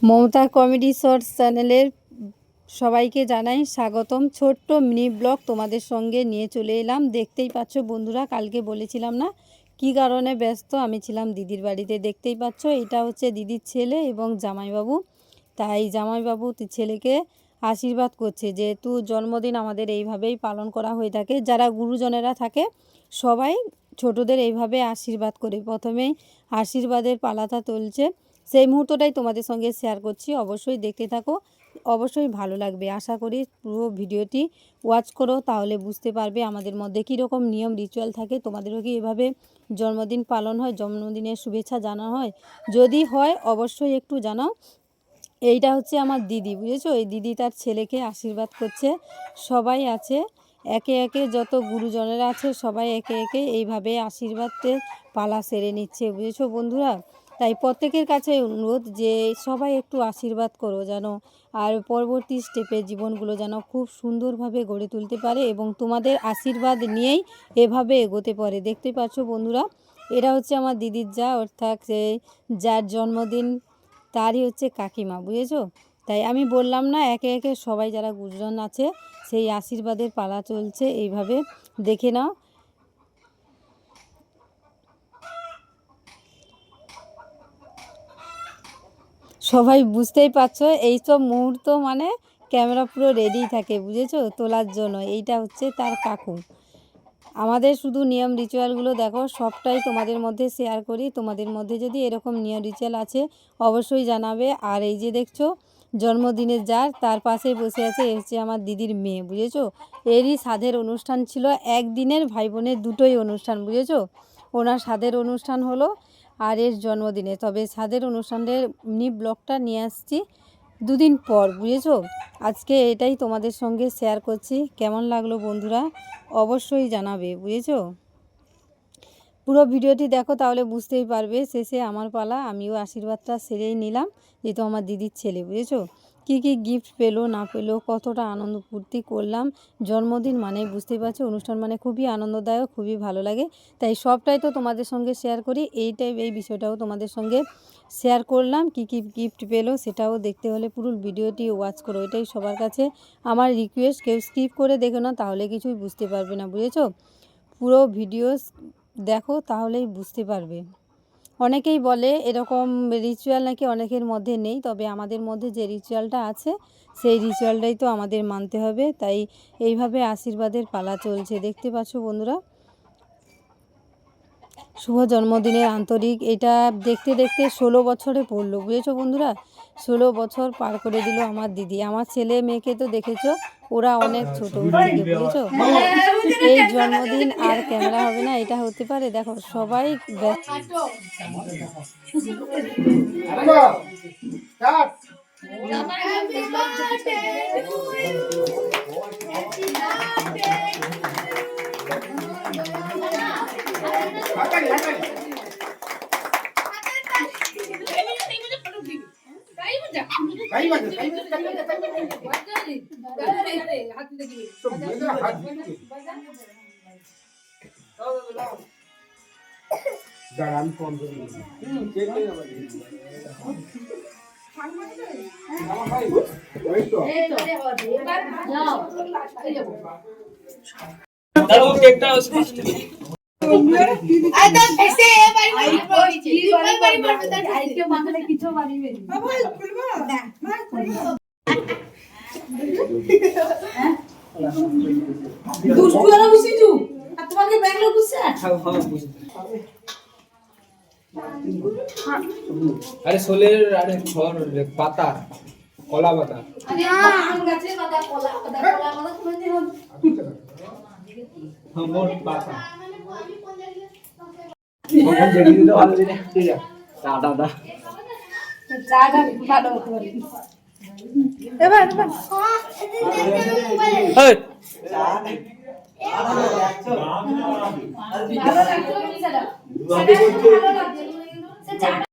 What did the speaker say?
Mamata comedy shorts চ্যানেলের সবাইকে জানাই স্বাগতম। ছোট্ট মিনি ব্লগ তোমাদের সঙ্গে নিয়ে চলে এলাম। দেখতেই পাচ্ছ বন্ধুরা, কালকে বলেছিলাম না কি কারণে ব্যস্ত, আমি ছিলাম দিদির বাড়িতে। দেখতেই পাচ্ছ এটা হচ্ছে দিদির ছেলে এবং জামাইবাবু। তাই জামাইবাবু ছেলেকে আশীর্বাদ করছে, যেহেতু জন্মদিন আমাদের এইভাবেই পালন করা হয়ে থাকে। যারা গুরুজনেরা থাকে সবাই ছোটদের এইভাবে আশীর্বাদ করে। প্রথমেই আশীর্বাদের পালাটা তুলছে, সেই মুহূর্তটাই তোমাদের সঙ্গে শেয়ার করছি। অবশ্যই দেখতে থাকো, অবশ্যই ভালো লাগবে। আশা করি পুরো ভিডিওটি ওয়াচ করো, তাহলে বুঝতে পারবে আমাদের মধ্যে কীরকম নিয়ম রিচুয়াল থাকে। তোমাদেরও কি এভাবে জন্মদিন পালন হয়, জন্মদিনের শুভেচ্ছা জানানো হয়? যদি হয় অবশ্যই একটু জানাও। এইটা হচ্ছে আমার দিদি, বুঝেছো? এই দিদি তার ছেলেকে আশীর্বাদ করছে। সবাই আছে একে একে, যত গুরুজনেরা আছে সবাই একে একে এইভাবে আশীর্বাদের পালা সেরে নিচ্ছে, বুঝেছো বন্ধুরা? তাই প্রত্যেকের কাছে অনুরোধ যে সবাই একটু আশীর্বাদ করো যেন, আর পরবর্তী স্টেপে জীবনগুলো যেন খুব সুন্দরভাবে গড়ে তুলতে পারে এবং তোমাদের আশীর্বাদ নিয়েই এভাবে এগোতে পারে। দেখতে পাচ্ছ বন্ধুরা, এরা হচ্ছে আমার দিদির যা, অর্থাৎ যার জন্মদিন তারই হচ্ছে কাকিমা, বুঝেছো? তাই আমি বললাম না, একে একে সবাই যারা গুরুজন আছে সেই আশীর্বাদের পালা চলছে এইভাবে, দেখে নাও। সবাই বুঝতেই পারছো, এইসব মুহূর্ত মানে ক্যামেরা পুরো রেডি থাকে, বুঝেছো, তোলার জন্য। এইটা হচ্ছে তার কাকু। আমাদের শুধু নিয়ম রিচুয়ালগুলো দেখো, সবটাই তোমাদের মধ্যে শেয়ার করি। তোমাদের মধ্যে যদি এরকম নিয়ম রিচুয়াল আছে অবশ্যই জানাবে। আর এই যে দেখছো জন্মদিনের যার, তার পাশে বসে আছে, এ হচ্ছে আমার দিদির মেয়ে, বুঝেছো? এরই সাধের অনুষ্ঠান ছিল, একদিনের ভাই বোনের দুটোই অনুষ্ঠান, বুঝেছো? ওনার সাধের অনুষ্ঠান হলো আর এর জন্মদিনে। তবে সাধের অনুষ্ঠানের মিনি ব্লগটা নিয়ে আসছি দুদিন পর, বুঝেছো? আজকে এটাই তোমাদের সঙ্গে শেয়ার করছি। কেমন লাগলো বন্ধুরা অবশ্যই জানাবে, বুঝেছো? পুরো ভিডিওটি দেখো, তাহলে বুঝতেই পারবে। শেষে আমার পালা, আমিও আশীর্বাদটা সেরেই নিলাম, যেহেতু আমার দিদির ছেলে, বুঝেছো? কী কী গিফট পেলো না পেলো, কতটা আনন্দ ফুর্তি করলাম। জন্মদিন মানে বুঝতেই পারছো, অনুষ্ঠান মানে খুবই আনন্দদায়ক, খুবই ভালো লাগে। তাই সবটাই তো তোমাদের সঙ্গে শেয়ার করি। এই বিষয়টাও তোমাদের সঙ্গে শেয়ার করলাম। কী কী গিফট পেলো সেটাও দেখতে হলে পুরো ভিডিওটি ওয়াচ করো, এটাই সবার কাছে আমার রিকোয়েস্ট। কেউ স্কিপ করে দেখো না, তাহলে কিছুই বুঝতে পারবে না, বুঝেছো? পুরো ভিডিও দেখো, তাহলেই বুঝতে পারবে। অনেকেই বলে এরকম রিচুয়াল নাকি অনেকের মধ্যে নেই, তবে আমাদের মধ্যে যে রিচুয়ালটা আছে সেই রিচুয়ালটাই তো আমাদের মানতে হবে। তাই এইভাবে আশীর্বাদের পালা চলছে, দেখতে পাচ্ছ বন্ধুরা। শুভ জন্মদিনের আন্তরিক। এটা দেখতে দেখতে 16 বছরে পড়লো, বুঝেছো বন্ধুরা? 16 বছর পার করে দিল আমার দিদি। আমার ছেলে মেয়েকে তো দেখেছো, ওরা অনেক ছোট থেকে, বুঝেছো? এই জন্মদিন আর ক্যামেরা হবে না, এটা হতে পারে? দেখো সবাই আরে সোলের, আরে খড় পাতা, কলা পাতা। মোট পাতা চাটা ভালো হতে পারে। এবার ভালো লাগছে।